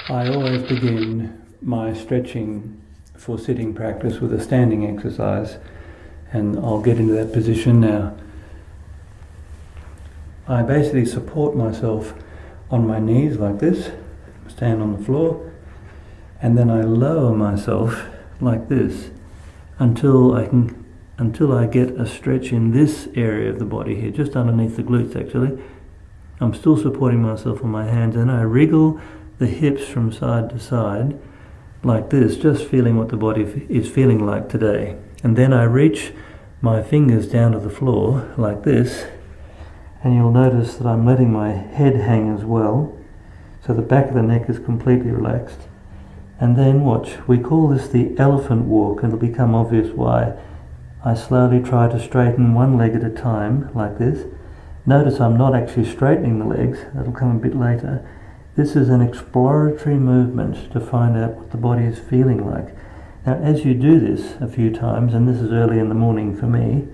I always begin my stretching for sitting practice with a standing exercise, and I'll get into that position now. I basically support myself on my knees like this, stand on the floor, and then I lower myself like this until I get a stretch in this area of the body here, just underneath the glutes actually. I'm still supporting myself on my hands, and I wriggle the hips from side to side like this, just feeling what the body is feeling like today. And then I reach my fingers down to the floor like this, and you'll notice that I'm letting my head hang as well, so the back of the neck is completely relaxed. And then watch, we call this the elephant walk, and it'll become obvious why. I slowly try to straighten one leg at a time like this. Notice I'm not actually straightening the legs, that'll come a bit later. This is an exploratory movement to find out what the body is feeling like. Now as you do this a few times, and this is early in the morning for me,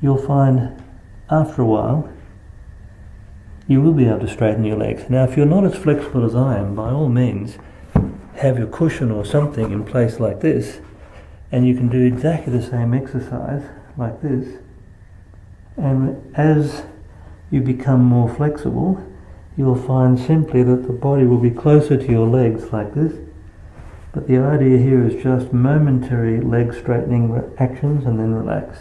you'll find after a while you will be able to straighten your legs. Now if you're not as flexible as I am, by all means have your cushion or something in place like this, and you can do exactly the same exercise like this. And as you become more flexible, you'll find simply that the body will be closer to your legs like this. But the idea here is just momentary leg straightening actions and then relax.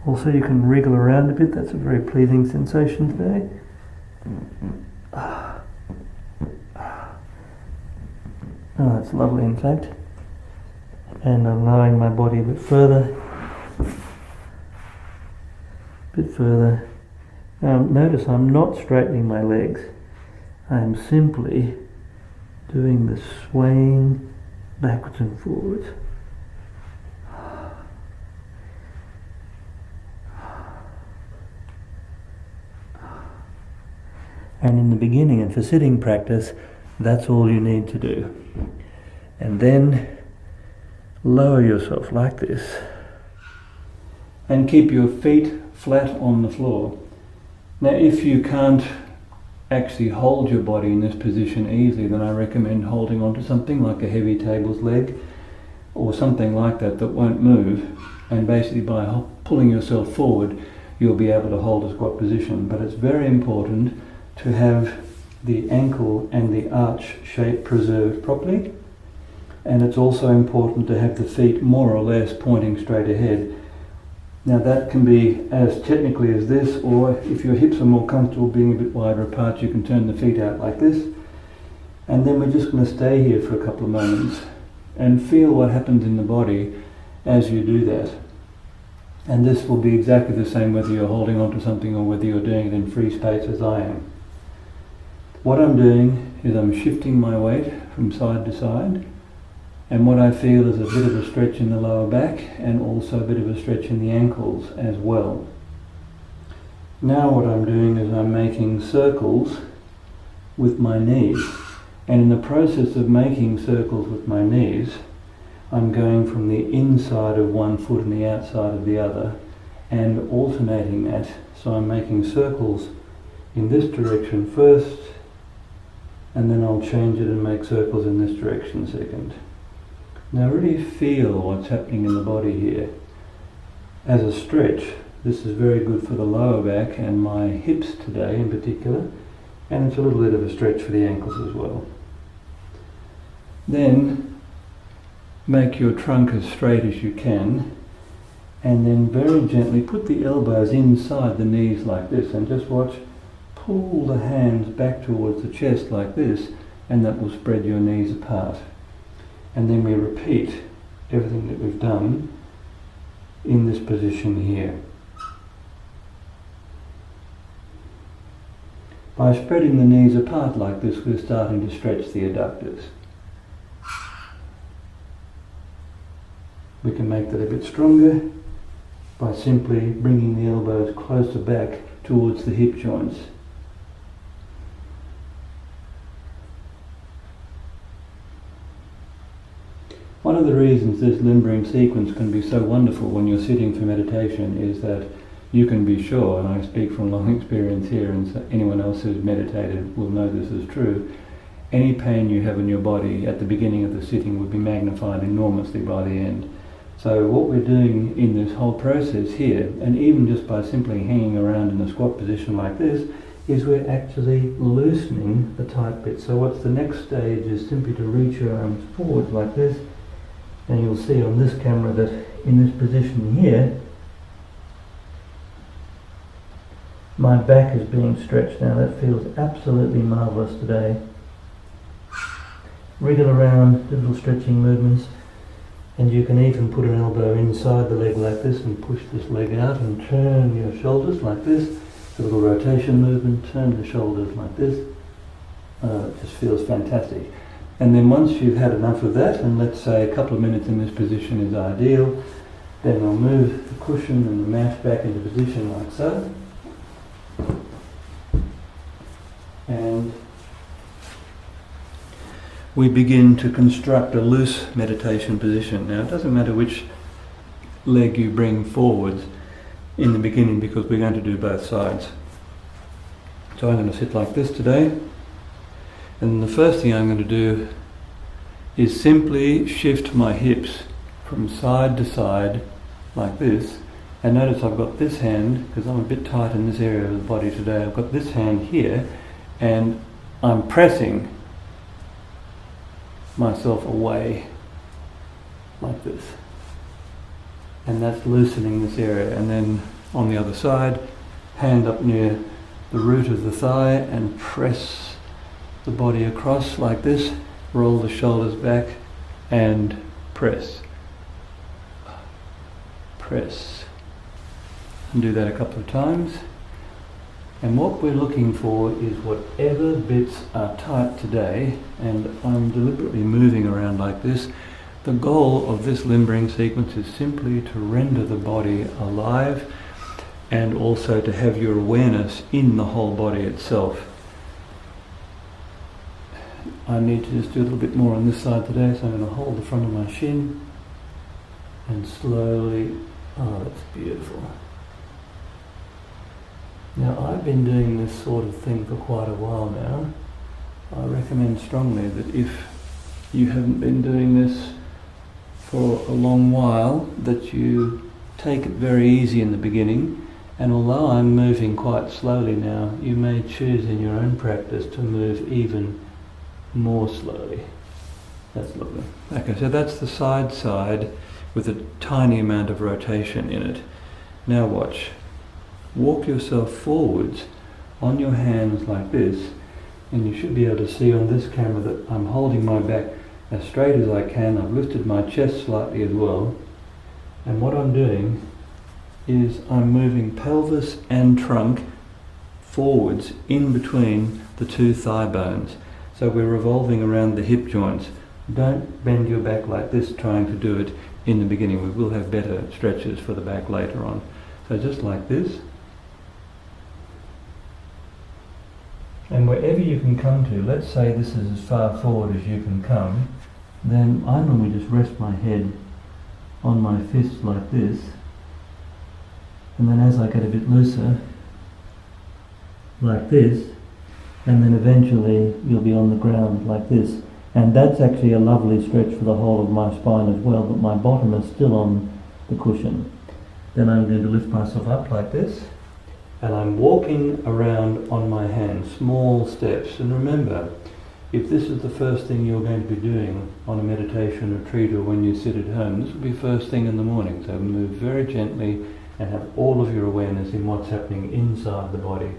Also you can wriggle around a bit, that's a very pleasing sensation today. Oh, that's lovely in fact. And I'm lowering my body a bit further. Notice I'm not straightening my legs. I'm simply doing the swaying backwards and forwards. And in the beginning, and for sitting practice, that's all you need to do. And then lower yourself like this. And keep your feet flat on the floor. Now if you can't actually hold your body in this position easily, then I recommend holding onto something like a heavy table's leg or something like that that won't move, and basically by pulling yourself forward you'll be able to hold a squat position. But it's very important to have the ankle and the arch shape preserved properly, and it's also important to have the feet more or less pointing straight ahead. Now that can be as technically as this, or if your hips are more comfortable being a bit wider apart, you can turn the feet out like this. And then we're just going to stay here for a couple of moments and feel what happens in the body as you do that. And this will be exactly the same whether you're holding onto something or whether you're doing it in free space as I am. What I'm doing is I'm shifting my weight from side to side, and what I feel is a bit of a stretch in the lower back and also a bit of a stretch in the ankles as well. Now what I'm doing is I'm making circles with my knees, and in the process of making circles with my knees I'm going from the inside of one foot and the outside of the other and alternating that. So I'm making circles in this direction first, and then I'll change it and make circles in this direction second. Now really feel what's happening in the body here. As a stretch, this is very good for the lower back and my hips today in particular, and it's a little bit of a stretch for the ankles as well. Then make your trunk as straight as you can, and then very gently put the elbows inside the knees like this, and just watch, pull the hands back towards the chest like this, and that will spread your knees apart. And then we repeat everything that we've done in this position here. By spreading the knees apart like this, we're starting to stretch the adductors. We can make that a bit stronger by simply bringing the elbows closer back towards the hip joints. One of the reasons this limbering sequence can be so wonderful when you're sitting for meditation is that you can be sure, and I speak from long experience here, and so anyone else who's meditated will know this is true, any pain you have in your body at the beginning of the sitting will be magnified enormously by the end. So what we're doing in this whole process here, and even just by simply hanging around in a squat position like this, is we're actually loosening the tight bits. So what's the next stage is simply to reach your arms forward like this, and you'll see on this camera that in this position here, my back is being stretched now. That feels absolutely marvellous today. Wriggle around, do little stretching movements, and you can even put an elbow inside the leg like this and push this leg out and turn your shoulders like this. A little rotation movement, turn the shoulders like this. It just feels fantastic. And then once you've had enough of that, and let's say a couple of minutes in this position is ideal, then I'll move the cushion and the mat back into position like so. And we begin to construct a loose meditation position. Now it doesn't matter which leg you bring forwards in the beginning because we're going to do both sides. So I'm going to sit like this today, and the first thing I'm going to do is simply shift my hips from side to side like this. And notice I've got this hand, because I'm a bit tight in this area of the body today, I've got this hand here, and I'm pressing myself away like this. And that's loosening this area. And then on the other side, hand up near the root of the thigh and press the body across like this, roll the shoulders back and press. Press. And do that a couple of times. And what we're looking for is whatever bits are tight today, and I'm deliberately moving around like this. The goal of this limbering sequence is simply to render the body alive and also to have your awareness in the whole body itself. I need to just do a little bit more on this side today, so I'm going to hold the front of my shin and slowly, that's beautiful. Now I've been doing this sort of thing for quite a while now. I recommend strongly that if you haven't been doing this for a long while, that you take it very easy in the beginning, and although I'm moving quite slowly now, you may choose in your own practice to move even more slowly. That's lovely. Okay, so that's the side with a tiny amount of rotation in it. Now watch. Walk yourself forwards on your hands like this, and you should be able to see on this camera that I'm holding my back as straight as I can. I've lifted my chest slightly as well, and what I'm doing is I'm moving pelvis and trunk forwards in between the two thigh bones. So we're revolving around the hip joints. Don't bend your back like this trying to do it in the beginning. We will have better stretches for the back later on. So just like this. And wherever you can come to, let's say this is as far forward as you can come, then I normally just rest my head on my fist like this, and then as I get a bit looser, like this, and then eventually you'll be on the ground like this. And that's actually a lovely stretch for the whole of my spine as well, but my bottom is still on the cushion. Then I'm going to lift myself up like this, and I'm walking around on my hands, small steps. And remember, if this is the first thing you're going to be doing on a meditation retreat or when you sit at home, this will be first thing in the morning. So move very gently and have all of your awareness in what's happening inside the body.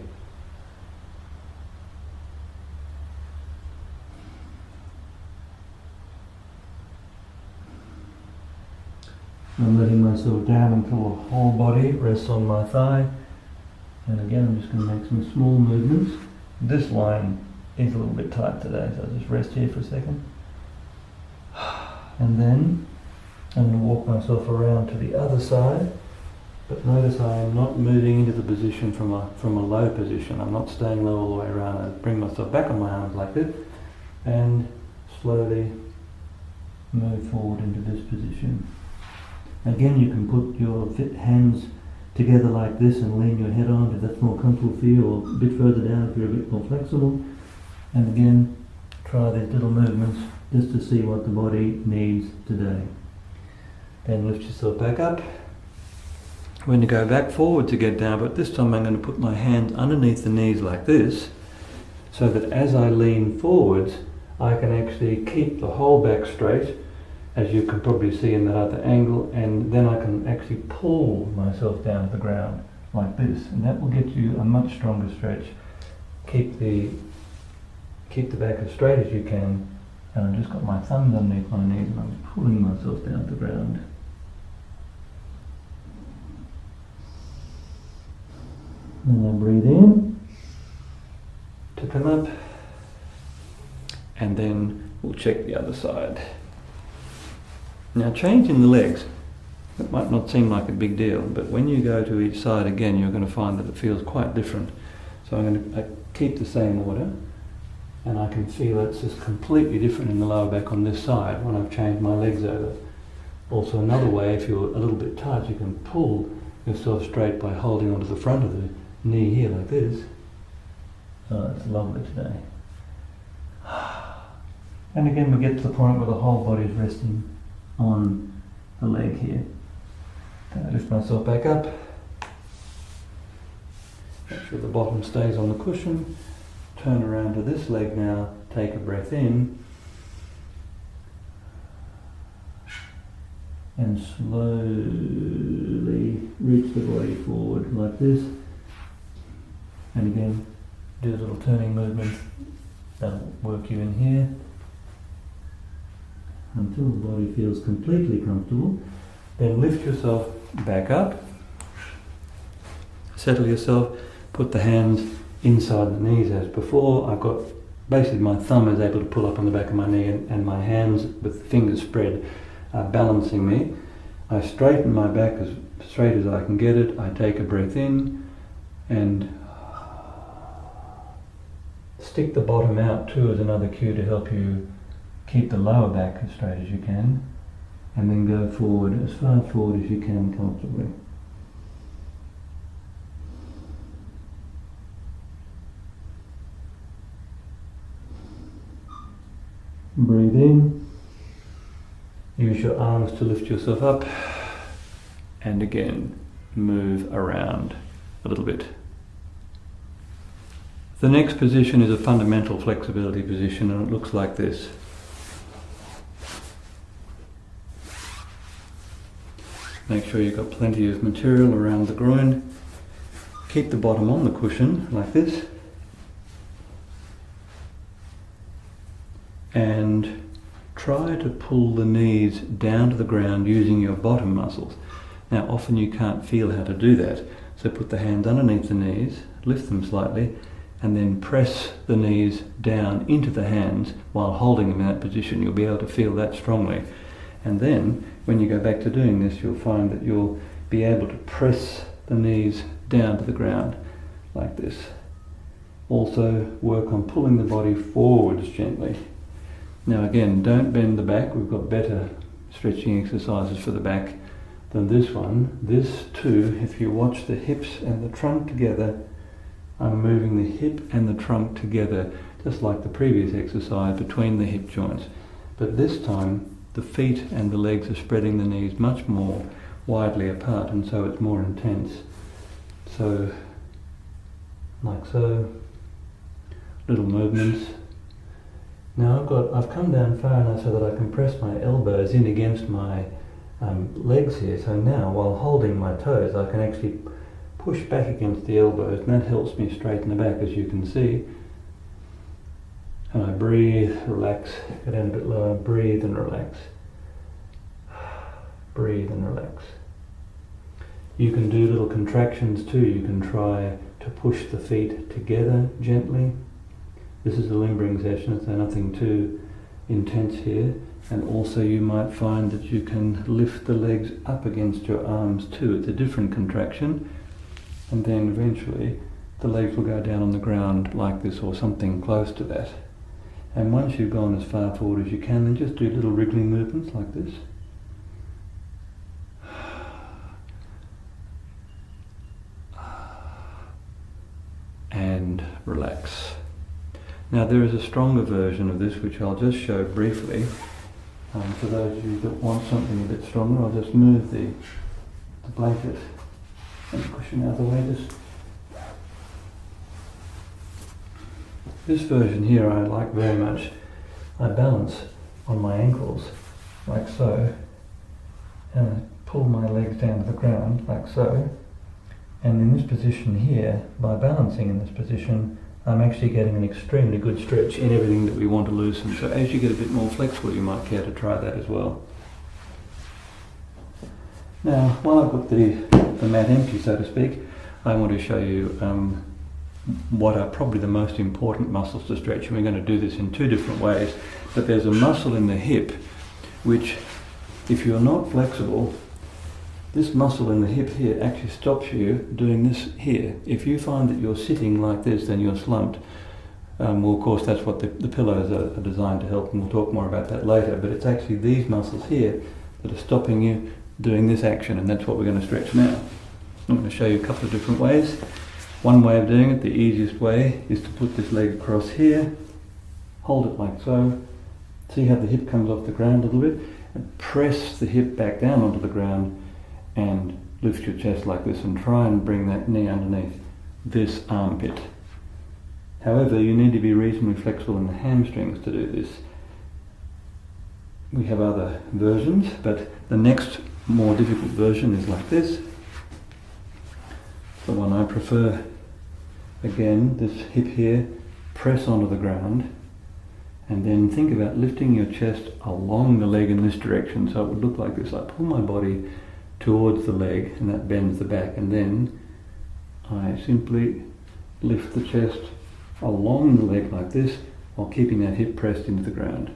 I'm letting myself down until the whole body rests on my thigh. And again, I'm just going to make some small movements. This line is a little bit tight today, so I'll just rest here for a second. And then I'm going to walk myself around to the other side. But notice I am not moving into the position from a low position. I'm not staying low all the way around. I bring myself back on my arms like this and slowly move forward into this position. Again, you can put your hands together like this and lean your head on if that's more comfortable for you, or a bit further down if you're a bit more flexible. And again, try these little movements just to see what the body needs today. Then lift yourself back up. When you go back forward to get down, but this time I'm going to put my hands underneath the knees like this, so that as I lean forwards, I can actually keep the whole back straight, as you can probably see in that other angle, and then I can actually pull myself down to the ground like this, and that will get you a much stronger stretch. Keep the back as straight as you can, and I've just got my thumbs underneath my knees and I'm pulling myself down to the ground. And I breathe in to come up, and then we'll check the other side. Now, changing the legs, it might not seem like a big deal, but when you go to each side again, you're going to find that it feels quite different. So I'm going to keep the same order, and I can feel it's just completely different in the lower back on this side when I've changed my legs over. Also, another way, if you're a little bit tight, you can pull yourself straight by holding onto the front of the knee here like this. Oh, that's lovely today. And again, we get to the point where the whole body is resting on the leg here. I lift myself back up. Make sure the bottom stays on the cushion. Turn around to this leg now. Take a breath in. And slowly reach the body forward like this. And again, do a little turning movement. That'll work you in here until the body feels completely comfortable. Then lift yourself back up. Settle yourself. Put the hands inside the knees as before. I've got basically my thumb is able to pull up on the back of my knee, and my hands with the fingers spread are balancing me. I straighten my back as straight as I can get it. I take a breath in and stick the bottom out too as another cue to help you keep the lower back as straight as you can, and then go forward as far forward as you can comfortably. Breathe in. Use your arms to lift yourself up, and again move around a little bit. The next position is a fundamental flexibility position, and it looks like this. Make sure you've got plenty of material around the groin. Keep the bottom on the cushion like this. And try to pull the knees down to the ground using your bottom muscles. Now, often you can't feel how to do that, so put the hands underneath the knees, lift them slightly, and then press the knees down into the hands while holding them in that position. You'll be able to feel that strongly. And then, when you go back to doing this, you'll find that you'll be able to press the knees down to the ground like this. Also, work on pulling the body forwards gently. Now again, don't bend the back. We've got better stretching exercises for the back than this one. This too, if you watch the hips and the trunk together, I'm moving the hip and the trunk together, just like the previous exercise between the hip joints. But this time, the feet and the legs are spreading the knees much more widely apart, and so it's more intense. So, like so, little movements. Now I've come down far enough so that I can press my elbows in against my legs here. So now, while holding my toes, I can actually push back against the elbows, and that helps me straighten the back, as you can see. And I breathe, relax, go down a bit lower, breathe and relax. Breathe and relax. You can do little contractions too. You can try to push the feet together gently. This is a limbering session, so nothing too intense here. And also you might find that you can lift the legs up against your arms too. It's a different contraction. And then eventually the legs will go down on the ground like this, or something close to that. And once you've gone as far forward as you can, then just do little wriggling movements like this. and relax. Now there is a stronger version of this which I'll just show briefly. For those of you that want something a bit stronger, I'll just move the blanket and the cushion out of the way. This version here I like very much. I balance on my ankles like so, and I pull my legs down to the ground like so, and in this position here, by balancing in this position, I'm actually getting an extremely good stretch in everything that we want to loosen. So as you get a bit more flexible, you might care to try that as well. Now, while I've got the mat empty, so to speak, I want to show you what are probably the most important muscles to stretch. And we're going to do this in two different ways. But there's a muscle in the hip which, if you're not flexible, this muscle in the hip here actually stops you doing this here. If you find that you're sitting like this, then you're slumped. Well, of course, that's what the pillows are designed to help, and we'll talk more about that later. But it's actually these muscles here that are stopping you doing this action, and that's what we're going to stretch now. I'm going to show you a couple of different ways. One way of doing it, the easiest way, is to put this leg across here, hold it like so, see how the hip comes off the ground a little bit, and press the hip back down onto the ground and lift your chest like this, and try and bring that knee underneath this armpit. However, you need to be reasonably flexible in the hamstrings to do this. We have other versions, but the next more difficult version is like this. The one I prefer, again, this hip here, press onto the ground, and then think about lifting your chest along the leg in this direction. So it would look like this. I pull my body towards the leg, and that bends the back, and then I simply lift the chest along the leg like this, while keeping that hip pressed into the ground.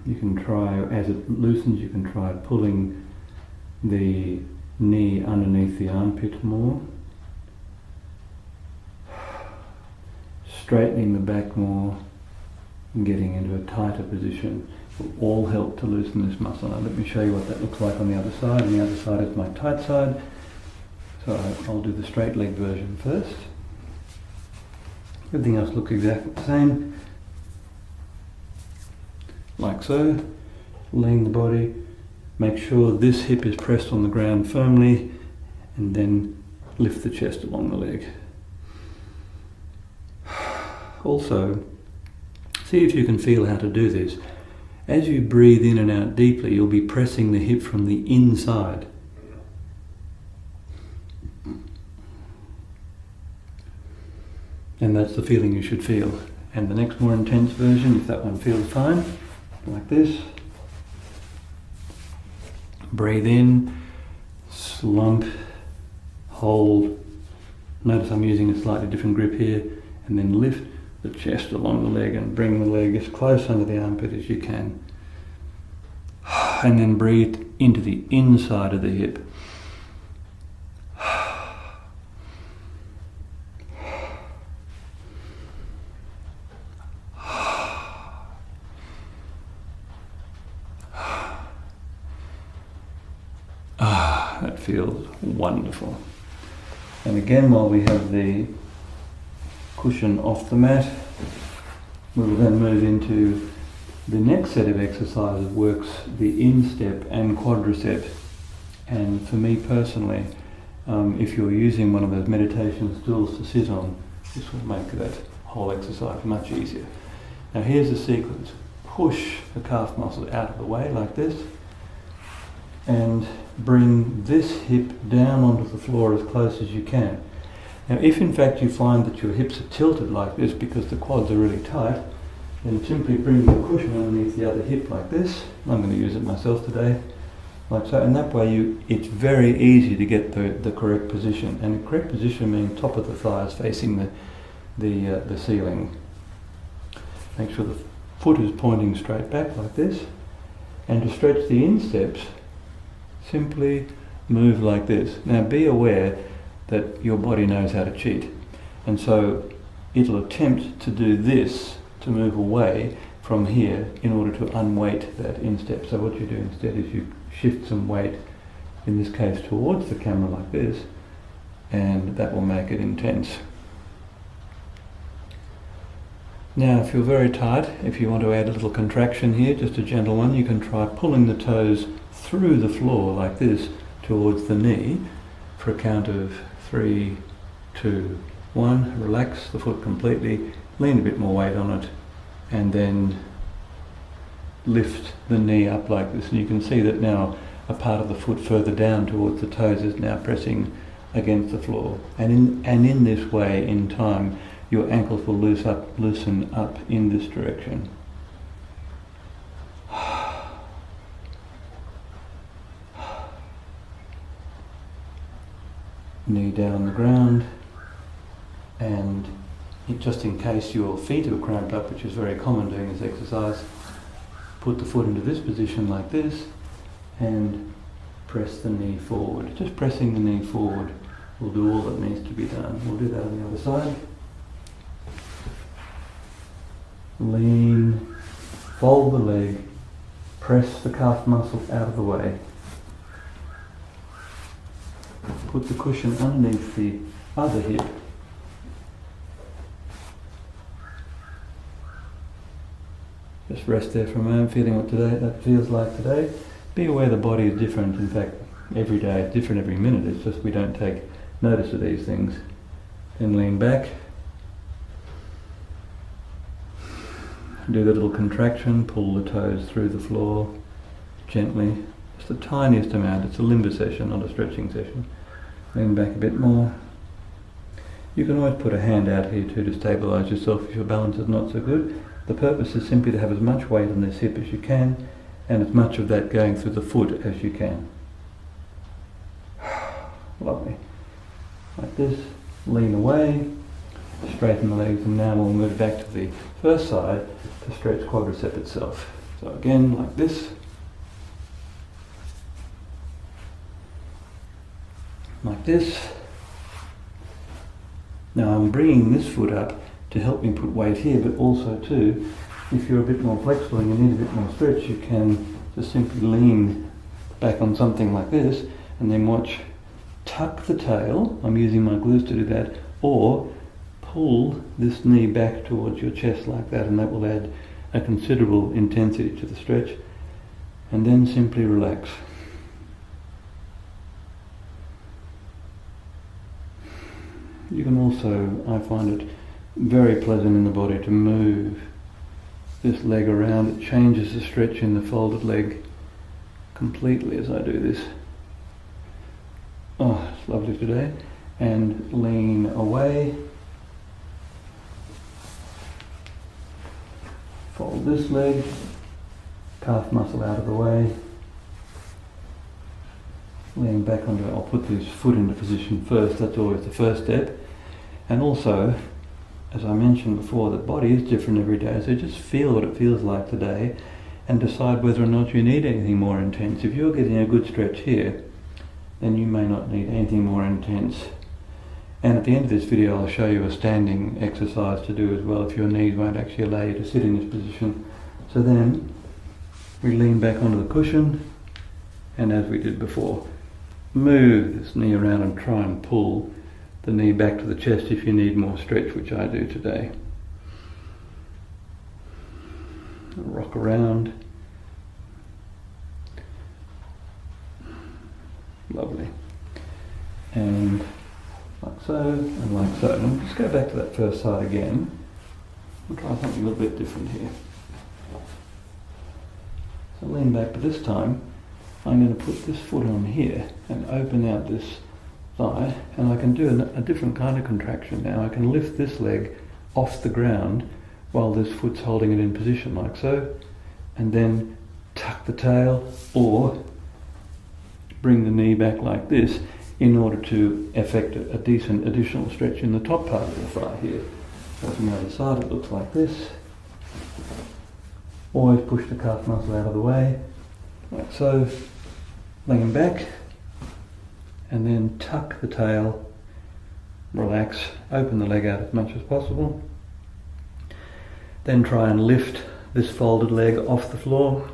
You can try, as it loosens, you can try pulling the knee underneath the armpit more, straightening the back more, and getting into a tighter position. Will all help to loosen this muscle. Now let me show you what that looks like on the other side. On the other side is my tight side. So I'll do the straight leg version first. Everything else looks exactly the same. Like so, laying the body, make sure this hip is pressed on the ground firmly, and then lift the chest along the leg. Also, see if you can feel how to do this. As you breathe in and out deeply, you'll be pressing the hip from the inside. And that's the feeling you should feel. And the next more intense version, if that one feels fine, like this. Breathe in, slump, hold. Notice I'm using a slightly different grip here, and then lift the chest along the leg and bring the leg as close under the armpit as you can. And then breathe into the inside of the hip. That feels wonderful. And again, while we have the cushion off the mat, we will then move into the next set of exercises. Works the instep and quadricep. And for me personally, if you're using one of those meditation stools to sit on, this will make that whole exercise much easier. Now here's the sequence. Push the calf muscle out of the way like this, and bring this hip down onto the floor as close as you can. Now if in fact you find that your hips are tilted like this because the quads are really tight, then simply bring the cushion underneath the other hip like this. I'm going to use it myself today, like so, and that way it's very easy to get the correct position. And the correct position means top of the thighs facing the ceiling. Make sure the foot is pointing straight back like this, and to stretch the insteps, simply move like this. Now be aware that your body knows how to cheat, and so it'll attempt to do this to move away from here in order to unweight that instep. So what you do instead is you shift some weight, in this case towards the camera like this, and that will make it intense. Now if you're very tight, if you want to add a little contraction here, just a gentle one, you can try pulling the toes through the floor like this towards the knee for a count of 3, 2, 1. Relax the foot completely, lean a bit more weight on it, and then lift the knee up like this. And you can see that now a part of the foot further down towards the toes is now pressing against the floor. And in this way, in time, your ankles will loosen up in this direction. Knee down on the ground, and just in case your feet are cramped up, which is very common doing this exercise, put the foot into this position like this and press the knee forward. Just pressing the knee forward will do all that needs to be done. We'll do that on the other side. Lean, fold the leg, press the calf muscle out of the way. Put the cushion underneath the other hip. Just rest there for a moment, feeling what that feels like today. Be aware the body is different. In fact, every day is different every minute. It's just we don't take notice of these things. Then lean back. Do the little contraction, pull the toes through the floor gently. Just the tiniest amount. It's a limber session, not a stretching session. Lean back a bit more. You can always put a hand out here too to stabilise yourself if your balance is not so good. The purpose is simply to have as much weight on this hip as you can, and as much of that going through the foot as you can. Lovely. Like this. Lean away, straighten the legs, and now we'll move back to the first side to stretch quadricep itself. So again, like this. Like this. Now I'm bringing this foot up to help me put weight here, but also too, if you're a bit more flexible and you need a bit more stretch, you can just simply lean back on something like this, and then watch, tuck the tail, I'm using my glutes to do that, or pull this knee back towards your chest like that, and that will add a considerable intensity to the stretch, and then simply relax. You can also, I find it very pleasant in the body to move this leg around. It changes the stretch in the folded leg completely as I do this. Oh, it's lovely today. And lean away. Fold this leg, calf muscle out of the way. Lean back onto it. I'll put this foot into position first, that's always the first step. And also, as I mentioned before, the body is different every day, so just feel what it feels like today and decide whether or not you need anything more intense. If you're getting a good stretch here, then you may not need anything more intense. And at the end of this video I'll show you a standing exercise to do as well if your knees won't actually allow you to sit in this position. So then we lean back onto the cushion, and as we did before, move this knee around and try and pull the knee back to the chest if you need more stretch, which I do today. Rock around. Lovely. And like so, and like so. And just go back to that first side again. We'll try something a little bit different here. So lean back, but this time I'm going to put this foot on here and open out this thigh, and I can do a different kind of contraction now. I can lift this leg off the ground while this foot's holding it in position like so, and then tuck the tail or bring the knee back like this in order to effect a decent additional stretch in the top part of the thigh here. So from the other side it looks like this. Always push the calf muscle out of the way, like so, lean back, and then tuck the tail, relax, open the leg out as much as possible. Then try and lift this folded leg off the floor.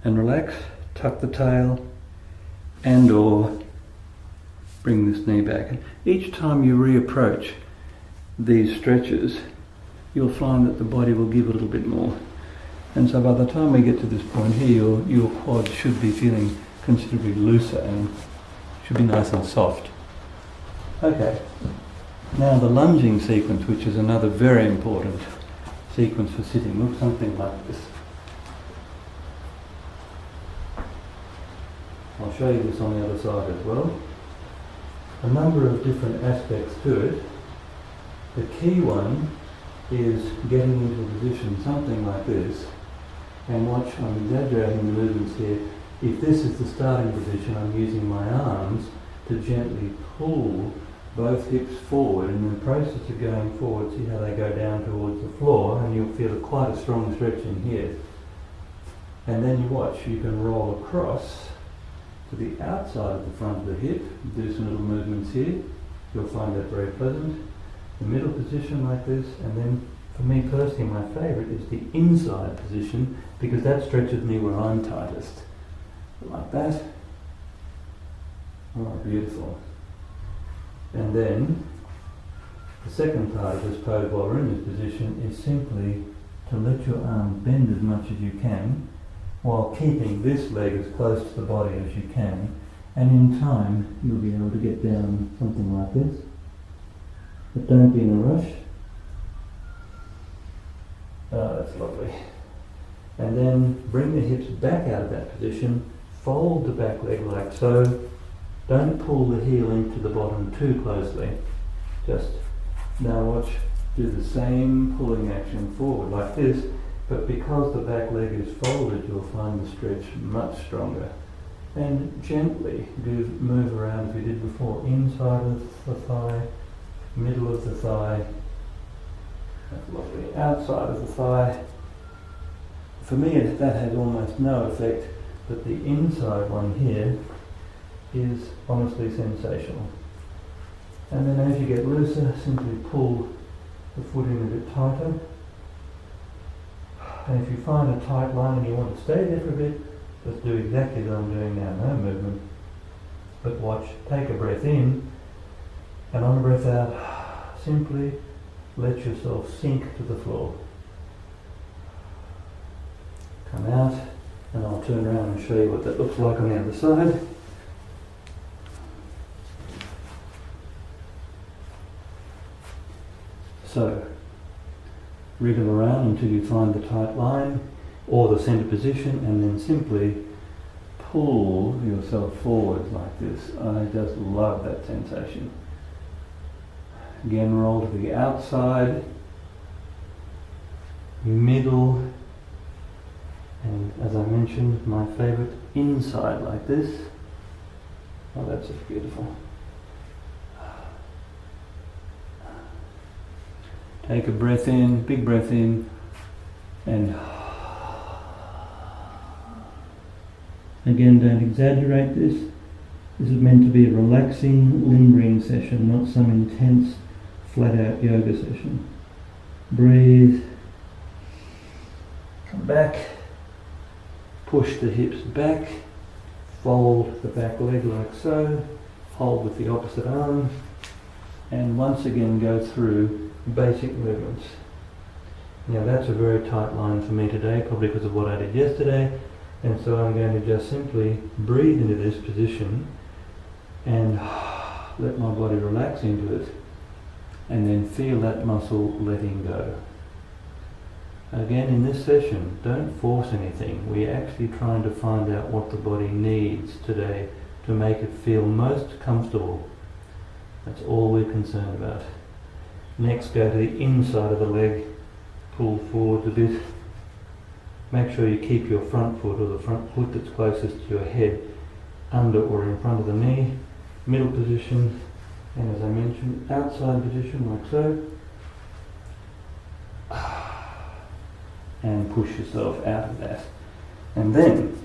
And relax, tuck the tail, and or bring this knee back. And each time you reapproach these stretches, you'll find that the body will give a little bit more. And so by the time we get to this point here, your quads should be feeling considerably looser and should be nice and soft. Okay, now the lunging sequence, which is another very important sequence for sitting, looks something like this. I'll show you this on the other side as well. A number of different aspects to it. The key one is getting into a position something like this. And watch, I'm exaggerating the movements here. If this is the starting position, I'm using my arms to gently pull both hips forward. In the process of going forward, see how they go down towards the floor, and you'll feel quite a strong stretch in here. And then you watch, you can roll across to the outside of the front of the hip, do some little movements here. You'll find that very pleasant. The middle position like this, and then for me personally, my favourite is the inside position, because that stretches me where I'm tightest. Like that. Oh, beautiful. And then the second part of this pose while we're in this position is simply to let your arms bend as much as you can, while keeping this leg as close to the body as you can, and in time you'll be able to get down something like this. But don't be in a rush. Oh, that's lovely. And then bring the hips back out of that position, fold the back leg like so. Don't pull the heel into the bottom too closely. Just now watch, do the same pulling action forward like this. But because the back leg is folded, you'll find the stretch much stronger. And gently move around as we did before, inside of the thigh, middle of the thigh, that's lovely, outside of the thigh. For me, that has almost no effect, but the inside one here is honestly sensational. And then as you get looser, simply pull the foot in a bit tighter. And if you find a tight line and you want to stay there for a bit, just do exactly what I'm doing now, no movement. But watch, take a breath in, and on a breath out, simply let yourself sink to the floor. Come out, and I'll turn around and show you what that looks like on the other side. So, wriggle around until you find the tight line or the center position, and then simply pull yourself forward like this. I just love that sensation. Again, roll to the outside, middle, and as I mentioned, my favorite, inside like this. Oh, that's just beautiful. Take a breath in, big breath in, and again, don't exaggerate this. This is meant to be a relaxing, lingering session, not some intense, flat-out yoga session. Breathe, come back, push the hips back, fold the back leg like so, hold with the opposite arm, and once again go through basic movements. Now that's a very tight line for me today, probably because of what I did yesterday, and so I'm going to just simply breathe into this position and let my body relax into it, and then feel that muscle letting go. Again, in this session, don't force anything. We're actually trying to find out what the body needs today to make it feel most comfortable. That's all we're concerned about. Next, go to the inside of the leg, pull forward a bit. Make sure you keep your front foot, or the front foot that's closest to your head, under or in front of the knee. Middle position, and as I mentioned, outside position like so. And push yourself out of that. And then,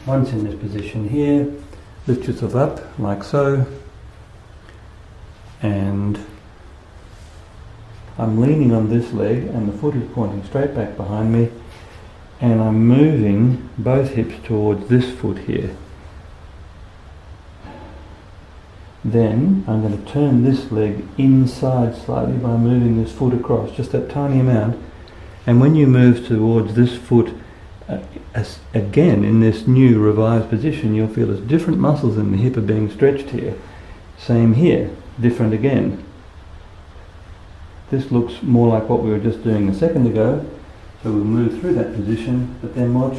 once in this position here, lift yourself up like so. And I'm leaning on this leg and the foot is pointing straight back behind me, and I'm moving both hips towards this foot here. Then I'm going to turn this leg inside slightly by moving this foot across, just that tiny amount. And when you move towards this foot, again in this new revised position, you'll feel as different muscles in the hip are being stretched here. Same here, different again. This looks more like what we were just doing a second ago, so we'll move through that position, but then watch,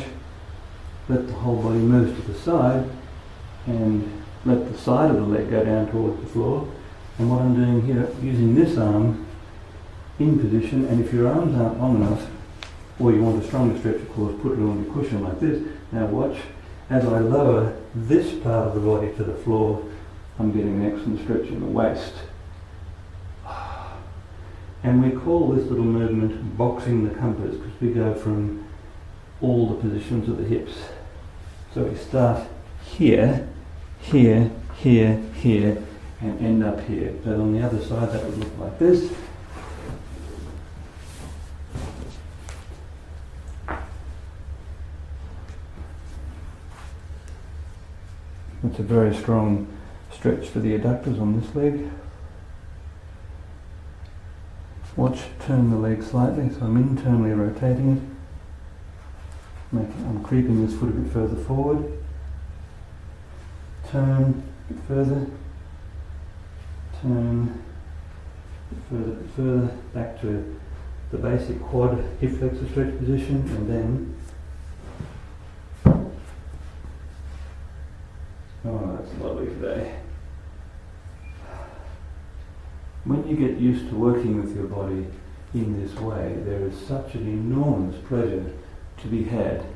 let the whole body move to the side, and let the side of the leg go down towards the floor. And what I'm doing here, using this arm in position, and if your arms aren't long enough, or you want a stronger stretch, of course, put it on your cushion like this. Now watch, as I lower this part of the body to the floor, I'm getting an excellent stretch in the waist. And we call this little movement boxing the compass, because we go from all the positions of the hips. So we start here, here, here, here, and end up here. But on the other side that would look like this. It's a very strong stretch for the adductors on this leg. Watch, turn the leg slightly, so I'm internally rotating it. I'm creeping this foot a bit further forward. Turn a bit further. Turn a bit further, back to the basic quad hip flexor stretch position, and then oh, that's lovely today. When you get used to working with your body in this way, there is such an enormous pleasure to be had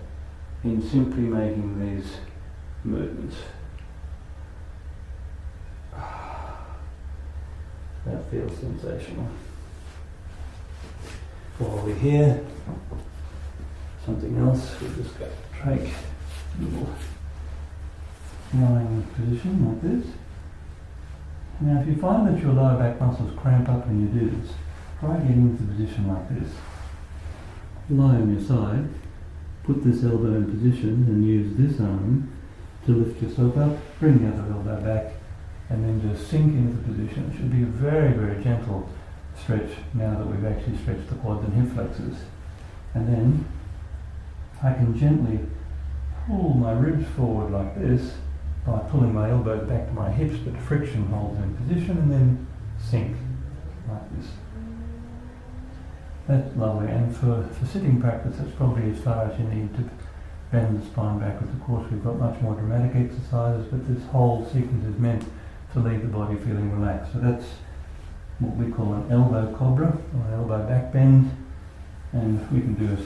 in simply making these movements. That feels sensational. While we're here, something else, we'll just go trach, little lying position like this. Now if you find that your lower back muscles cramp up when you do this, try getting into a position like this. Lie on your side, put this elbow in position and use this arm to lift yourself up, bring the other elbow back, and then just sink into the position. It should be a very, very gentle stretch now that we've actually stretched the quads and hip flexors. And then I can gently pull my ribs forward like this by pulling my elbows back to my hips, but friction holds in position, and then sink like this. That's lovely, and for sitting practice that's probably as far as you need to bend the spine backwards. Of course we've got much more dramatic exercises, but this whole sequence is meant to leave the body feeling relaxed. So that's what we call an elbow cobra, or an elbow back bend, and we can do a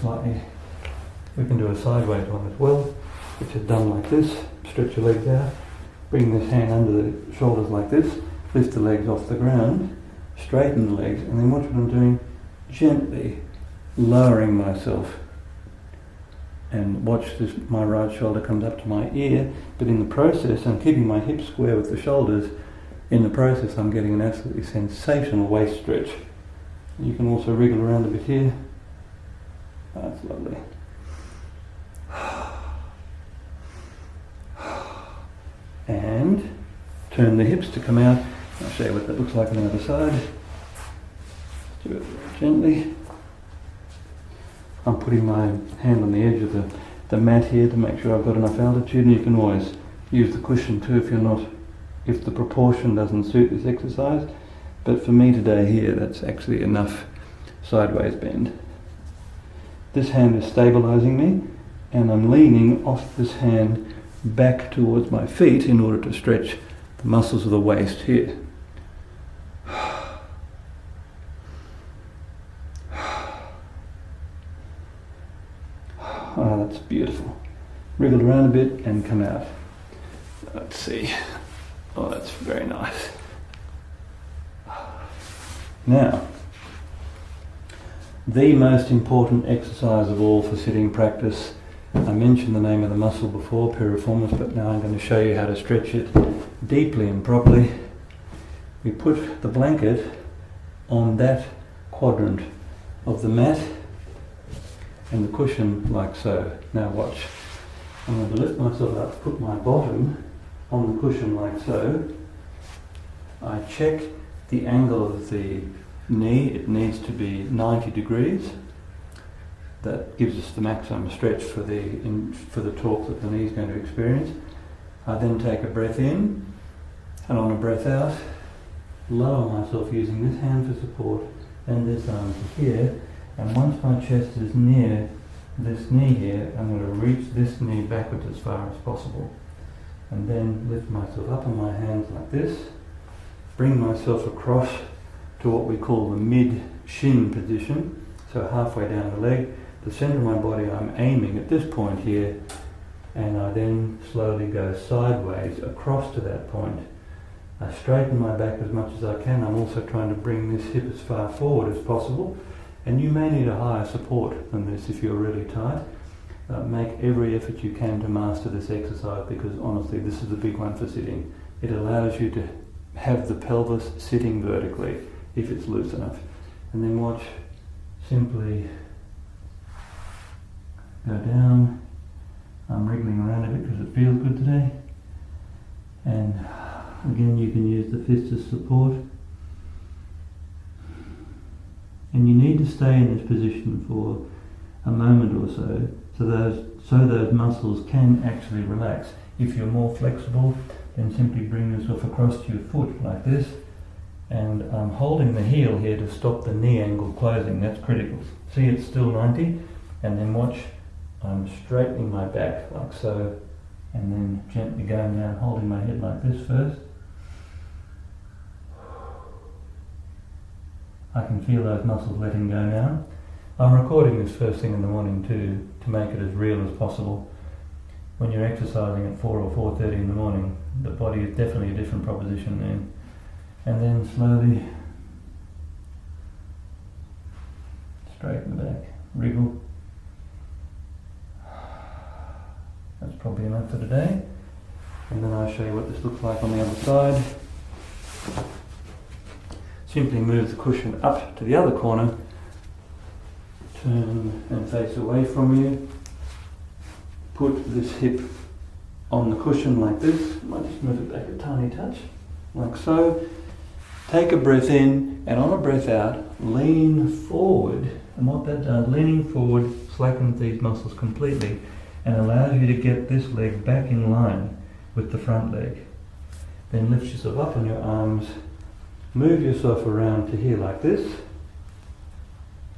sideways one as well, which is done like this. Stretch your legs out, bring this hand under the shoulders like this, lift the legs off the ground, straighten the legs, and then watch what I'm doing, gently lowering myself. And watch this, my right shoulder comes up to my ear, but in the process I'm keeping my hips square with the shoulders. In the process I'm getting an absolutely sensational waist stretch. You can also wriggle around a bit here. That's lovely. And turn the hips to come out. I'll show you what that looks like on the other side. Do it very gently. I'm putting my hand on the edge of the mat here to make sure I've got enough altitude, and you can always use the cushion too if the proportion doesn't suit this exercise. But for me today here, that's actually enough sideways bend. This hand is stabilizing me, and I'm leaning off this hand back towards my feet in order to stretch the muscles of the waist here. Oh, that's beautiful. Wriggle around a bit and come out. Let's see. Oh, that's very nice. Now, the most important exercise of all for sitting practice. I mentioned the name of the muscle before, piriformis, but now I'm going to show you how to stretch it deeply and properly. We put the blanket on that quadrant of the mat and the cushion like so. Now watch. I'm going to lift myself up, put my bottom on the cushion like so. I check the angle of the knee. It needs to be 90 degrees. That gives us the maximum stretch for the torque that the knee is going to experience. I then take a breath in, and on a breath out, lower myself using this hand for support and this arm to here. And once my chest is near this knee here, I'm going to reach this knee backwards as far as possible. And then lift myself up on my hands like this, bring myself across to what we call the mid-shin position, so halfway down the leg. The centre of my body, I'm aiming at this point here, and I then slowly go sideways across to that point. I straighten my back as much as I can. I'm also trying to bring this hip as far forward as possible, and you may need a higher support than this if you're really tight. Make every effort you can to master this exercise, because honestly this is a big one for sitting. It allows you to have the pelvis sitting vertically if it's loose enough. And then watch, simply go down. I'm wriggling around a bit because it feels good today. And again, you can use the fist as support. And you need to stay in this position for a moment or so, so those muscles can actually relax. If you're more flexible, then simply bring yourself across to your foot like this. And I'm holding the heel here to stop the knee angle closing. That's critical. See, it's still 90. And then watch, I'm straightening my back like so, and then gently going down, holding my head like this first. I can feel those muscles letting go now. I'm recording this first thing in the morning too, to make it as real as possible. When you're exercising at 4 or 4:30 in the morning, the body is definitely a different proposition then. And then slowly straighten the back, wriggle. That's probably enough for today. And then I'll show you what this looks like on the other side. Simply move the cushion up to the other corner, turn and face away from you. Put this hip on the cushion like this. I might just move it back a tiny touch, like so. Take a breath in, and on a breath out, lean forward. And what that does, leaning forward slackens these muscles completely and allows you to get this leg back in line with the front leg. Then lift yourself up on your arms, move yourself around to here like this.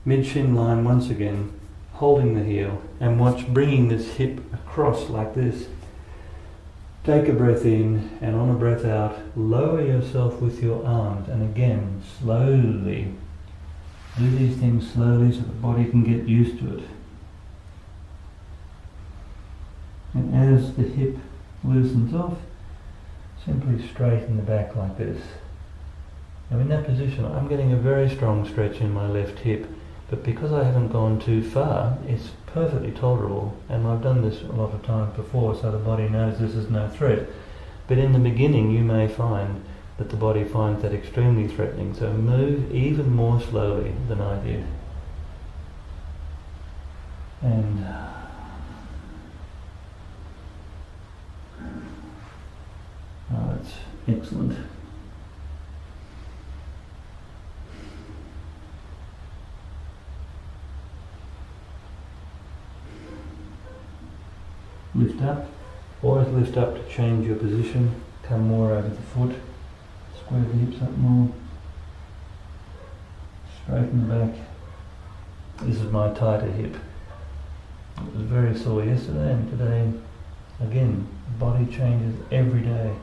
Mid-shin line once again, holding the heel, and watch bringing this hip across like this. Take a breath in, and on a breath out, lower yourself with your arms, and again, slowly. Do these things slowly so the body can get used to it. And as the hip loosens off, simply straighten the back like this. Now in that position, I'm getting a very strong stretch in my left hip, but because I haven't gone too far, it's perfectly tolerable, and I've done this a lot of times before, so the body knows this is no threat. But in the beginning, you may find that the body finds that extremely threatening, so move even more slowly than I did. And oh, that's excellent. Lift up, always lift up to change your position, come more over the foot, square the hips up more, straighten the back. This is my tighter hip. It was very sore yesterday, and today, again, the body changes every day.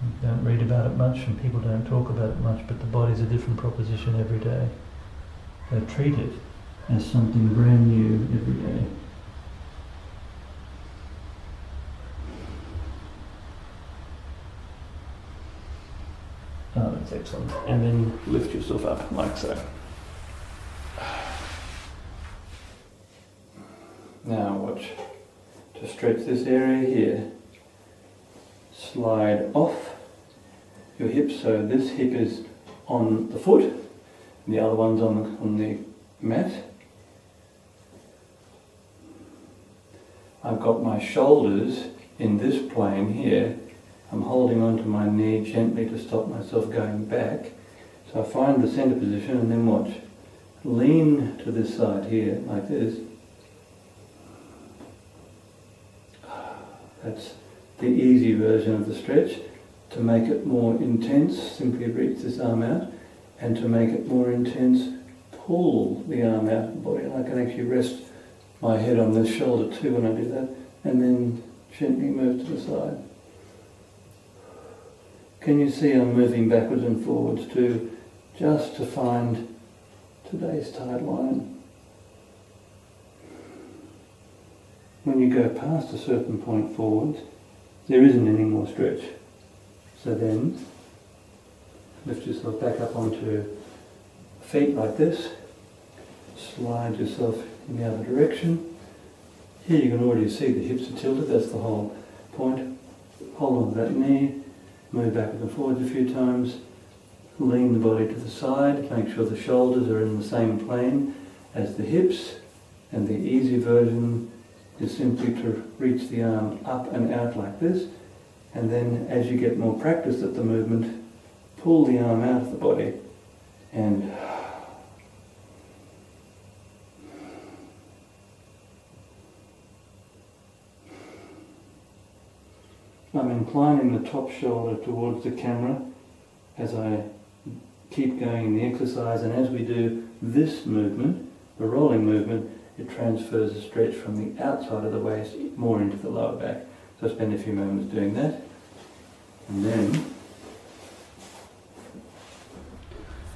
You don't read about it much and people don't talk about it much, but the body's a different proposition every day. So treat it as something brand new every day. Oh, that's excellent. And then lift yourself up like so. Now watch. To stretch this area here, slide off your hips, so this hip is on the foot, and the other one's on the mat. I've got my shoulders in this plane here. I'm holding onto my knee gently to stop myself going back. So I find the center position and then watch. Lean to this side here, like this. That's the easy version of the stretch. To make it more intense, simply reach this arm out. And to make it more intense, pull the arm out of the body. And I can actually rest my head on this shoulder too when I do that. And then gently move to the side. Can you see I'm moving backwards and forwards too, just to find today's tight line? When you go past a certain point forwards, there isn't any more stretch. So then, lift yourself back up onto feet like this, slide yourself in the other direction. Here you can already see the hips are tilted, that's the whole point. Hold on to that knee, move backwards and forwards a few times, lean the body to the side, make sure the shoulders are in the same plane as the hips, and the easy version is simply to reach the arm up and out like this, and then as you get more practice at the movement, pull the arm out of the body and I'm inclining the top shoulder towards the camera as I keep going in the exercise, and as we do this movement, the rolling movement, it transfers the stretch from the outside of the waist more into the lower back. So spend a few moments doing that. And then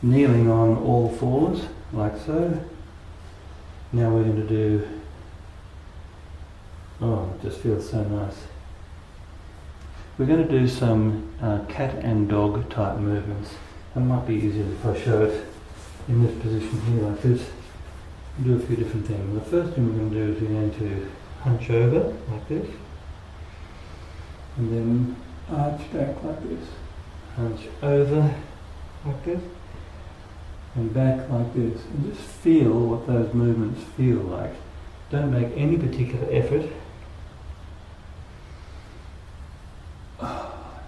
kneeling on all fours, like so. Now we're going to do, oh, it just feels so nice. We're going to do some cat and dog type movements. It might be easier if I show it in this position here like this. Do a few different things. The first thing we're going to do is we're going to hunch over like this, and then arch back like this. Hunch over like this, and back like this. And just feel what those movements feel like. Don't make any particular effort.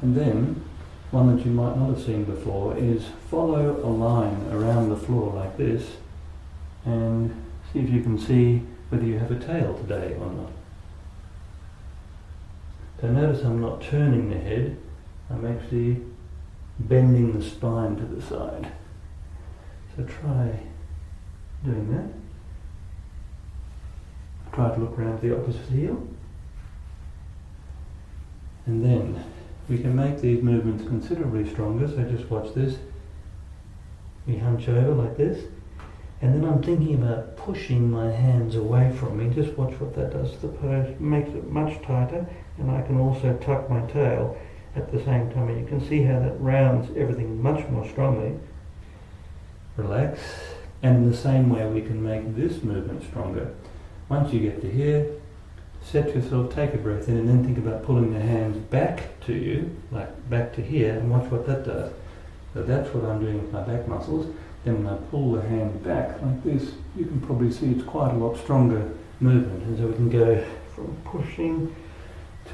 And then, one that you might not have seen before is follow a line around the floor like this, and see if you can see whether you have a tail today or not. So notice I'm not turning the head, I'm actually bending the spine to the side. So try doing that. Try to look around the opposite heel. And then we can make these movements considerably stronger, so just watch this. We hunch over like this, and then I'm thinking about pushing my hands away from me. Just watch what that does to the pose. Makes it much tighter, and I can also tuck my tail at the same time. And you can see how that rounds everything much more strongly. Relax, and in the same way we can make this movement stronger. Once you get to here, set yourself, take a breath in, and then think about pulling the hands back to you, like back to here, and watch what that does. So that's what I'm doing with my back muscles. Then when I pull the hand back like this, you can probably see it's quite a lot stronger movement. And so we can go from pushing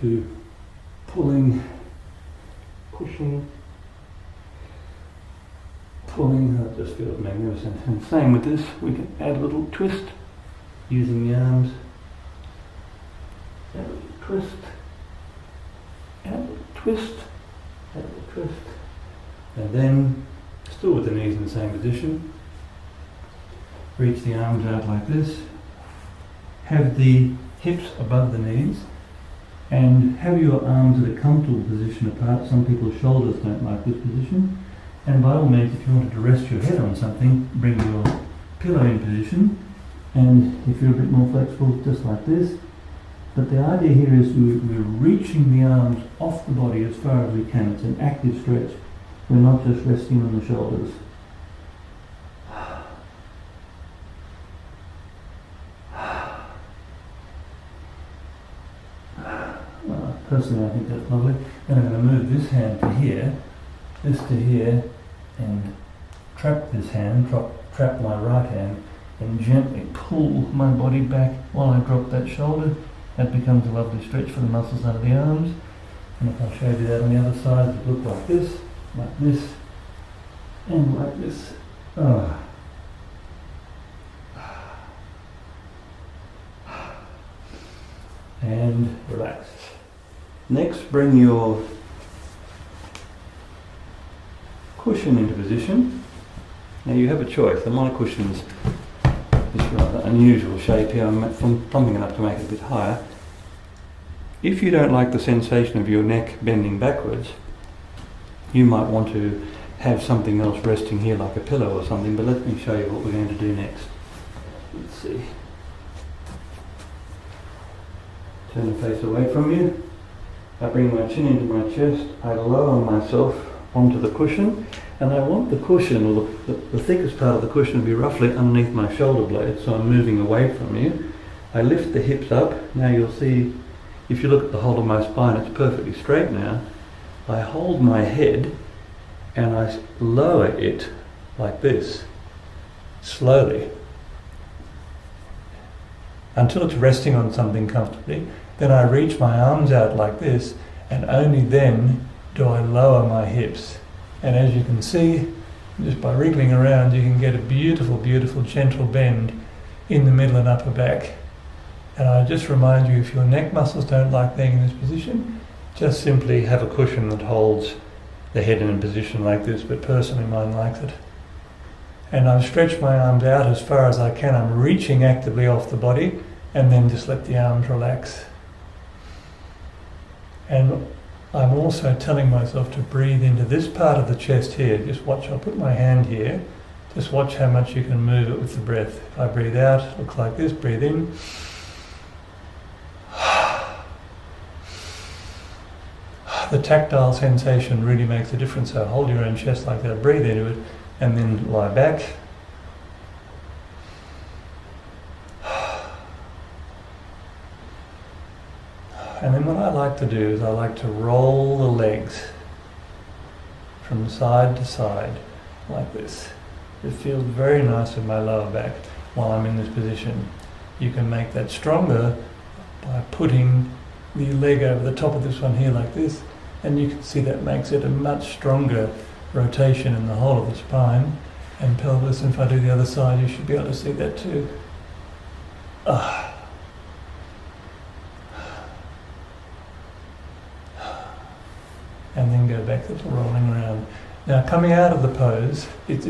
to pulling, pushing, pulling. That just feels magnificent. And same with this, we can add a little twist using the arms. Add a little twist, add a little twist, add a little twist, and then, still with the knees in the same position, reach the arms out like this, have the hips above the knees, and have your arms at a comfortable position apart. Some people's shoulders don't like this position, and by all means, if you wanted to rest your head on something, bring your pillow in position, and if you're a bit more flexible, just like this. But the idea here is we're reaching the arms off the body as far as we can. It's an active stretch. We're not just resting on the shoulders. Well, personally, I think that's lovely. Then I'm going to move this hand to here, this to here, and trap this hand, trap my right hand and gently pull my body back while I drop that shoulder. That becomes a lovely stretch for the muscles under the arms. And if I show you that on the other side, it would look like this, and like this. And relax. Next, bring your cushion into position. Now you have a choice. My cushion's this rather unusual shape here. I'm pumping it up to make it a bit higher. If you don't like the sensation of your neck bending backwards, you might want to have something else resting here like a pillow or something, but let me show you what we're going to do next. Let's see. Turn the face away from you. I bring my chin into my chest. I lower myself onto the cushion, and I want the cushion, or the thickest part of the cushion, to be roughly underneath my shoulder blade, so I'm moving away from you. I lift the hips up. Now you'll see, if you look at the whole of my spine, it's perfectly straight now. I hold my head and I lower it like this, slowly, until it's resting on something comfortably. Then I reach my arms out like this, and only then do I lower my hips. And as you can see, just by wriggling around, you can get a beautiful, beautiful gentle bend in the middle and upper back. And I just remind you, if your neck muscles don't like being in this position, just simply have a cushion that holds the head in a position like this, but personally mine likes it. And I've stretched my arms out as far as I can. I'm reaching actively off the body, and then just let the arms relax. And I'm also telling myself to breathe into this part of the chest here. Just watch, I'll put my hand here. Just watch how much you can move it with the breath. If I breathe out, it looks like this. Breathe in. The tactile sensation really makes a difference. So hold your own chest like that, breathe into it, and then lie back. And then what I like to do is I like to roll the legs from side to side like this. It feels very nice in my lower back while I'm in this position. You can make that stronger by putting the leg over the top of this one here like this, and you can see that makes it a much stronger rotation in the whole of the spine and pelvis. And if I do the other side, you should be able to see that too. And then go back to rolling around. Now, coming out of the pose, it's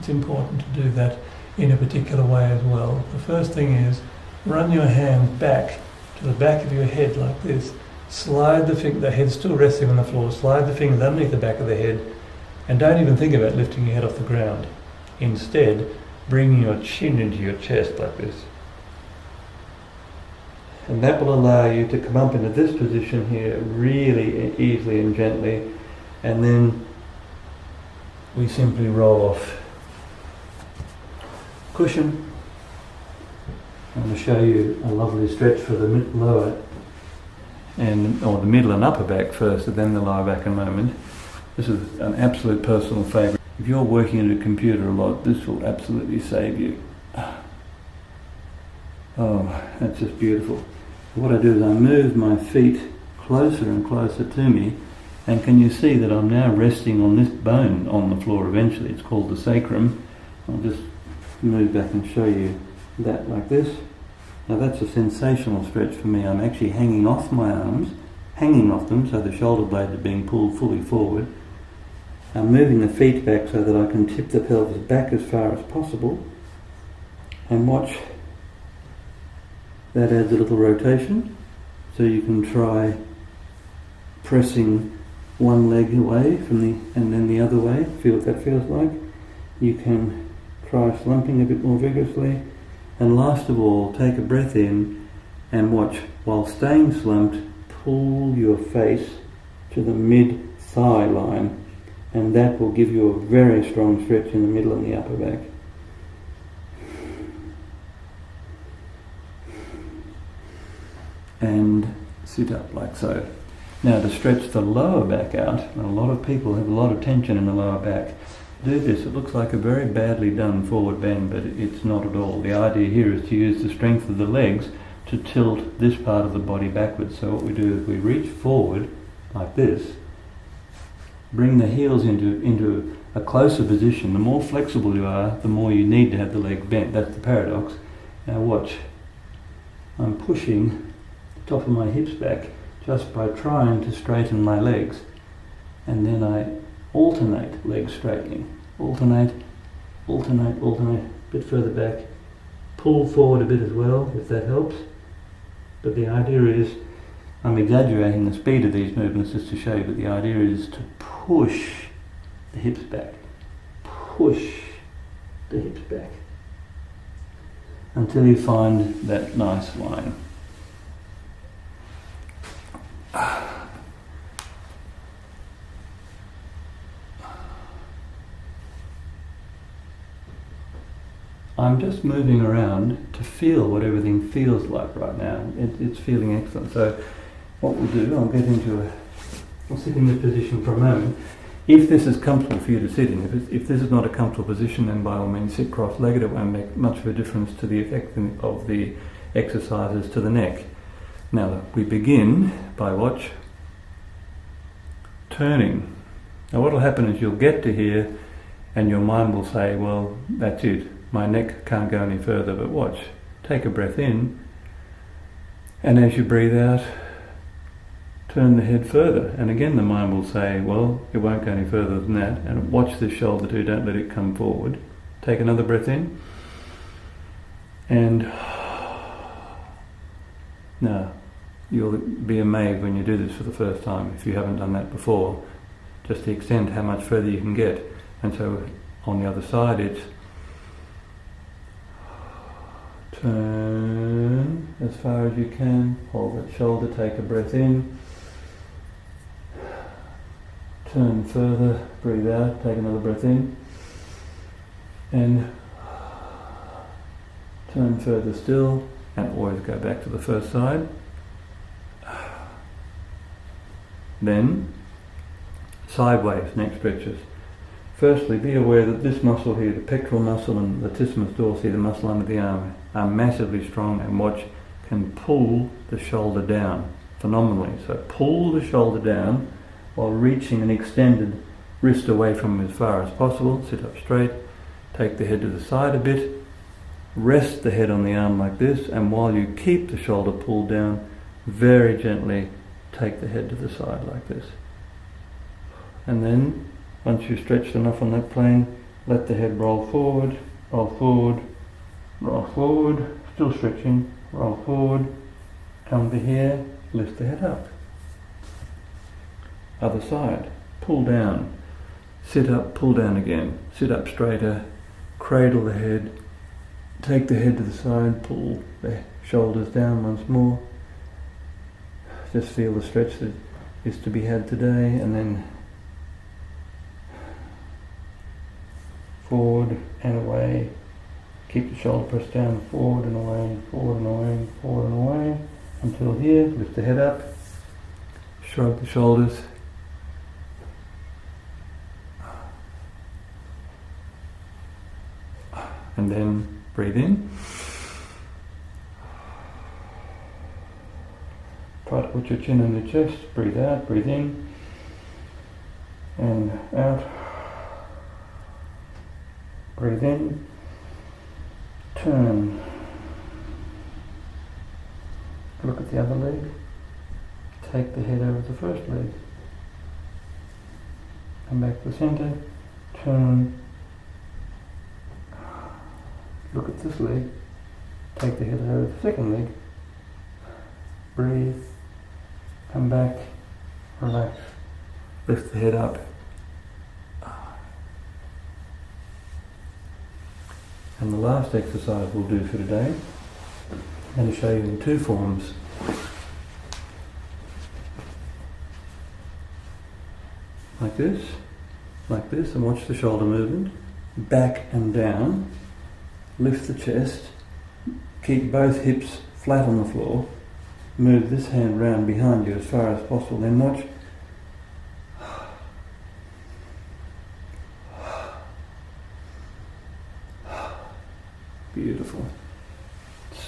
important to do that in a particular way as well. The first thing is run your hand back to the back of your head like this. Slide the head still resting on the floor. Slide the fingers underneath the back of the head, and don't even think about lifting your head off the ground. Instead, bring your chin into your chest like this. And that will allow you to come up into this position here really easily and gently, and then we simply roll off cushion. I'm going to show you a lovely stretch for the lower or the middle and upper back first, and then the lower back in a moment. This is an absolute personal favourite. If you're working at a computer a lot, this will absolutely save you. Oh, that's just beautiful. What I do is I move my feet closer and closer to me, and can you see that I'm now resting on this bone on the floor eventually? It's called the sacrum. I'll just move back and show you that like this. Now that's a sensational stretch for me. I'm actually hanging off my arms, hanging off them so the shoulder blades are being pulled fully forward. I'm moving the feet back so that I can tip the pelvis back as far as possible, and watch. That adds a little rotation, so you can try pressing one leg away and then the other way. Feel what that feels like. You can try slumping a bit more vigorously, and last of all, take a breath in and watch. While staying slumped, pull your face to the mid-thigh line, and that will give you a very strong stretch in the middle and the upper back. And sit up like so. Now to stretch the lower back out, and a lot of people have a lot of tension in the lower back, do this. It looks like a very badly done forward bend, but it's not at all. The idea here is to use the strength of the legs to tilt this part of the body backwards. So what we do is we reach forward like this, bring the heels into a closer position. The more flexible you are, the more you need to have the leg bent. That's the paradox. Now watch. I'm pushing the top of my hips back just by trying to straighten my legs. And then I alternate leg straightening. Alternate, alternate, alternate. A bit further back. Pull forward a bit as well, if that helps. But the idea is, I'm exaggerating the speed of these movements just to show you, but the idea is to push the hips back. Push the hips back. Until you find that nice line. I'm just moving around to feel what everything feels like right now. It's feeling excellent. So what we'll do, I'll sit in this position for a moment. If this is comfortable for you to sit in, if this is not a comfortable position, then by all means sit cross-legged. It won't make much of a difference to the effect of the exercises to the neck. Now we begin by turning. Now what will happen is you'll get to here and your mind will say, well, that's it. My neck can't go any further, but watch. Take a breath in, and as you breathe out, turn the head further. And again the mind will say, well, it won't go any further than that. And watch this shoulder too, don't let it come forward. Take another breath in. And now, you'll be amazed when you do this for the first time, if you haven't done that before, just the extent how much further you can get. And so on the other side it's turn as far as you can, hold that shoulder, take a breath in, turn further, breathe out, take another breath in, and turn further still, and always go back to the first side. Then sideways neck stretches. Firstly, be aware that this muscle here, the pectoral muscle and latissimus dorsi, the muscle under the arm, are massively strong, and watch, can pull the shoulder down phenomenally. So pull the shoulder down while reaching an extended wrist away from him as far as possible. Sit up straight, take the head to the side a bit, rest the head on the arm like this, and while you keep the shoulder pulled down, very gently take the head to the side like this. And then once you've stretched enough on that plane, let the head roll forward, roll forward, roll forward, still stretching, roll forward, come to here, lift the head up. Other side, pull down, sit up, pull down again, sit up straighter, cradle the head, take the head to the side, pull the shoulders down once more. Just feel the stretch that is to be had today, and then forward and away. Keep the shoulder pressed down, forward and away, forward and away, forward and away, until here. Lift the head up, shrug the shoulders, and then breathe in. Try to put your chin on your chest, breathe out, breathe in, and out. Breathe in, turn, look at the other leg, take the head over the first leg, come back to the centre, turn, look at this leg, take the head over the second leg, breathe, come back, relax, lift the head up. And the last exercise we'll do for today, I'm going to show you in two forms. Like this, and watch the shoulder movement, back and down, lift the chest, keep both hips flat on the floor, move this hand round behind you as far as possible, then watch,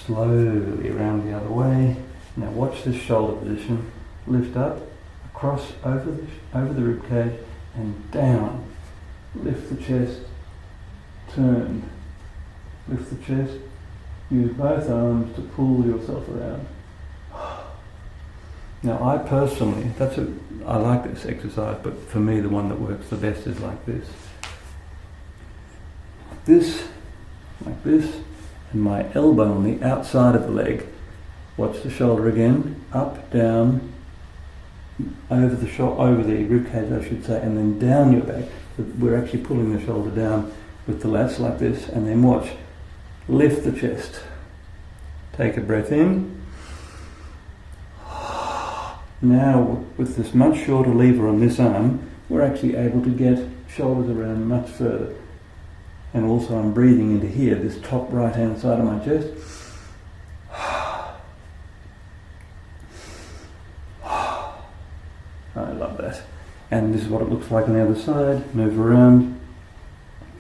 slowly around the other way. Now watch this shoulder position. Lift up, across over the rib cage and down. Lift the chest, turn. Lift the chest. Use both arms to pull yourself around. Now I personally, I like this exercise, but for me the one that works the best is like this. Like this, and my elbow on the outside of the leg. Watch the shoulder again, up, down, over the rib cage I should say, and then down your back. So we're actually pulling the shoulder down with the lats like this, and then watch, lift the chest. Take a breath in. Now with this much shorter lever on this arm, we're actually able to get shoulders around much further. And also I'm breathing into here, this top right hand side of my chest. I love that. And this is what it looks like on the other side. Move around.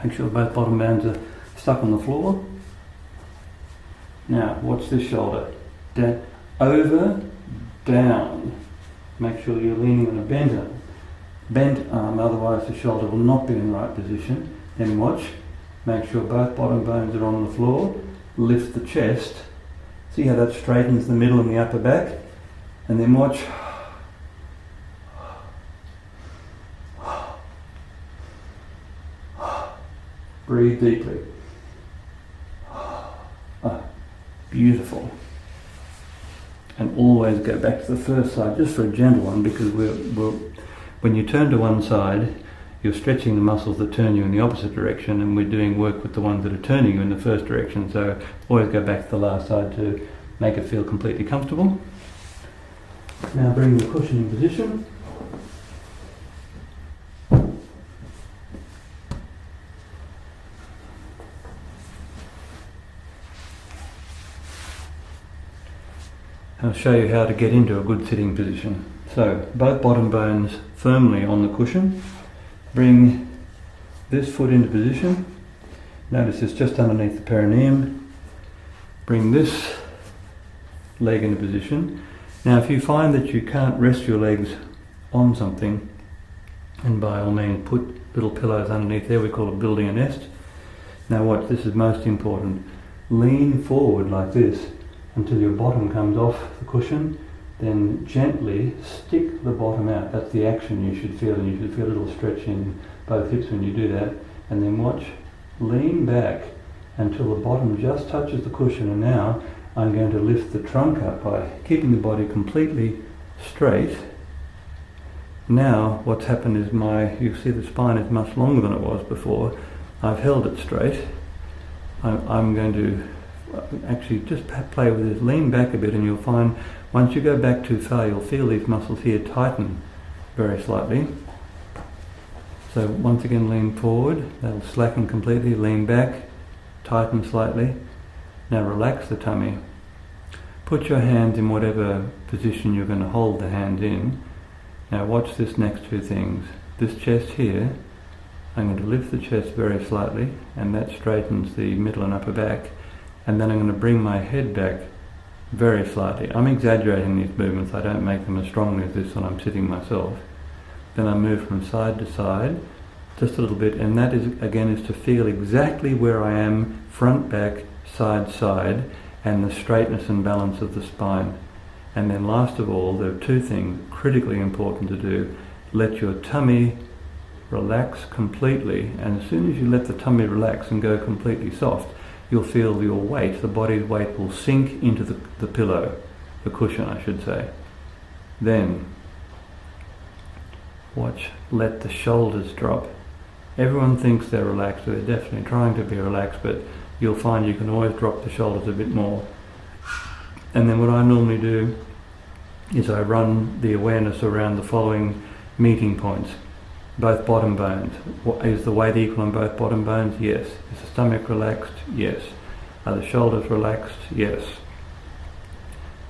Make sure both bottom bones are stuck on the floor. Now watch this shoulder. Over, down. Make sure you're leaning on a bent arm, otherwise the shoulder will not be in the right position. Then watch. Make sure both bottom bones are on the floor. Lift the chest. See how that straightens the middle and the upper back? And then watch. Breathe deeply. Beautiful. And always go back to the first side, just for a gentle one, because when you turn to one side, you're stretching the muscles that turn you in the opposite direction, and we're doing work with the ones that are turning you in the first direction. So always go back to the last side to make it feel completely comfortable. Now bring the cushion in position. I'll show you how to get into a good sitting position. So both bottom bones firmly on the cushion. Bring this foot into position. Notice it's just underneath the perineum. Bring this leg into position. Now if you find that you can't rest your legs on something, and by all means put little pillows underneath there, we call it building a nest. Now watch, this is most important. Lean forward like this until your bottom comes off the cushion, then gently stick the bottom out. That's the action you should feel, and you should feel a little stretch in both hips when you do that. And then watch, lean back until the bottom just touches the cushion, and now I'm going to lift the trunk up by keeping the body completely straight. Now what's happened is you see the spine is much longer than it was before. I've held it straight. I'm going to actually just play with this, lean back a bit, and you'll find once you go back too far you'll feel these muscles here tighten very slightly. So once again lean forward, that'll slacken completely, lean back, tighten slightly. Now relax the tummy. Put your hands in whatever position you're going to hold the hands in. Now watch this next two things. This chest here, I'm going to lift the chest very slightly, and that straightens the middle and upper back. And then I'm going to bring my head back very slightly. I'm exaggerating these movements, I don't make them as strongly as this when I'm sitting myself. Then I move from side to side, just a little bit, and that is, again, is to feel exactly where I am, front, back, side, side, and the straightness and balance of the spine. And then last of all, there are two things critically important to do. Let your tummy relax completely, and as soon as you let the tummy relax and go completely soft, you'll feel your weight, the body's weight, will sink into the pillow, the cushion I should say. Then, watch, let the shoulders drop. Everyone thinks they're relaxed, they're definitely trying to be relaxed, but you'll find you can always drop the shoulders a bit more. And then what I normally do is I run the awareness around the following meeting points. Both bottom bones. Is the weight equal on both bottom bones? Yes. Is the stomach relaxed? Yes. Are the shoulders relaxed? Yes.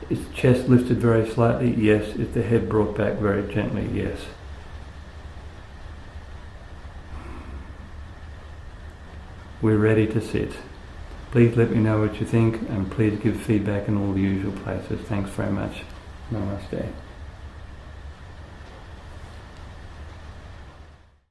Is the chest lifted very slightly? Yes. Is the head brought back very gently? Yes. We're ready to sit. Please let me know what you think, and please give feedback in all the usual places. Thanks very much. Namaste.